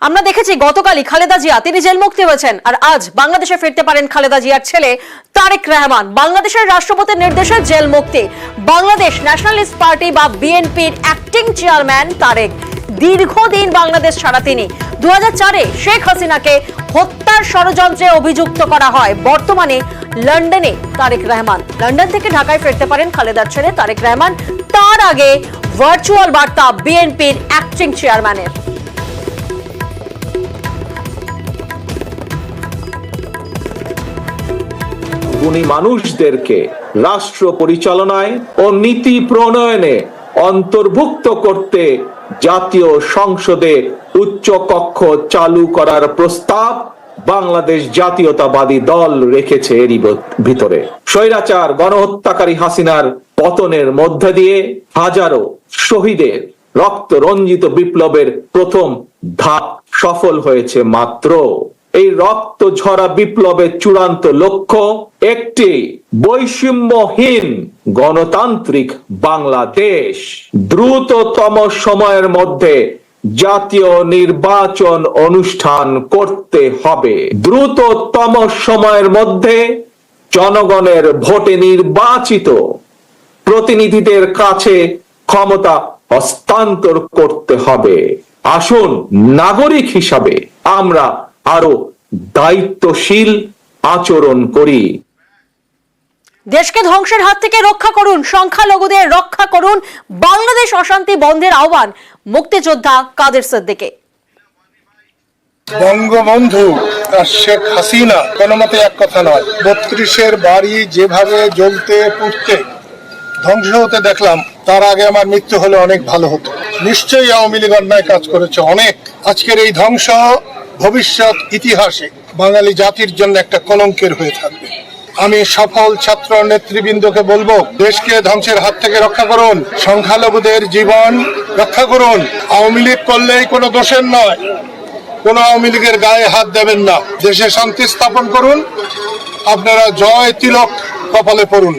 আমরা দেখেছি গতকালই খালেদা জিয়া তিনি জেল মুক্তি হয়েছেন, আর আজ বাংলাদেশে ফিরতে পারেন খালেদা জিয়ার ছেলে তারেক রহমান। বাংলাদেশের রাষ্ট্রপতির নির্দেশে জেল মুক্তি। বাংলাদেশ ন্যাশনালিস্ট পার্টি বা বিএনপির অ্যাক্টিং চেয়ারম্যান তারেক দীর্ঘদিন বাংলাদেশ ছাড়া তিনি। 2004-এ শেখ হাসিনাকে হত্যার ষড়যন্ত্রে অভিযুক্ত করা হয়। বর্তমানে লন্ডনে তারেক রহমান। লন্ডন থেকে ঢাকায় ফিরতে পারেন খালেদার ছেলে তারেক রহমান। তার আগে ভার্চুয়াল বার্তা বিএনপির অ্যাক্টিং চেয়ারম্যানের। গুণী মানুষদেরকে রাষ্ট্র পরিচালনায় ও নীতি প্রণয়নে অন্তর্ভুক্ত করতে জাতীয় সংসদে উচ্চ কক্ষ চালু করার প্রস্তাব বাংলাদেশ জাতীয়তাবাদী দল রেখেছে। এরই ভিতরে স্বৈরাচার গণহত্যাকারী হাসিনার পতনের মধ্য দিয়ে হাজারো শহীদের রক্ত রঞ্জিত বিপ্লবের প্রথম ধাপ সফল হয়েছে মাত্র। এই রক্ত ঝরা বিপ্লবের চূড়ান্ত লক্ষ্য একটি বৈষম্যহীন গণতান্ত্রিক বাংলাদেশ। দ্রুততম সময়ের মধ্যে জাতীয় নির্বাচন অনুষ্ঠান করতে হবে। দ্রুততম সময়ের মধ্যে জনগণের ভোটে নির্বাচিত প্রতিনিধিদের কাছে ক্ষমতা হস্তান্তর করতে হবে। আসুন নাগরিক হিসাবে আমরা আরো দায়িত্বশীল আচরণ করি। দেশকে ধ্বংসের হাত থেকে রক্ষা করুন, সংখ্যালঘুদের রক্ষা করুন। বাংলাদেশ অশান্তি বন্ধের আহ্বান মুক্তিযোদ্ধা কাদের সিদ্দিকী। বঙ্গবন্ধু আর শেখ হাসিনা কোনো মতে এক কথা নয়। 32-এর বাড়ি যেভাবে জ্বলতে পুড়তে ধ্বংস হতে দেখলাম, তার আগে আমার মৃত্যু হলে অনেক ভালো হতো। নিশ্চয়ই আওয়ামী লীগ অন্যায় কাজ করেছে অনেক। আজকের এই ধ্বংস ভবিষ্যৎ ইতিহাসে বাঙালি জাতির জন্য একটা কলঙ্কের হয়ে থাকবে। আমি সফল ছাত্র নেতৃবৃন্দকে বলবো, দেশকে ধ্বংসের হাত থেকে রক্ষা করুন, সংখ্যালঘুদের জীবন রক্ষা করুন। আওয়ামী লীগ করলেই কোনো দোষের নয়, কোনো আওয়ামী লীগের গায়ে হাত দেবেন না। দেশে শান্তি স্থাপন করুন, আপনারা জয় তিলক কপালে পড়ুন।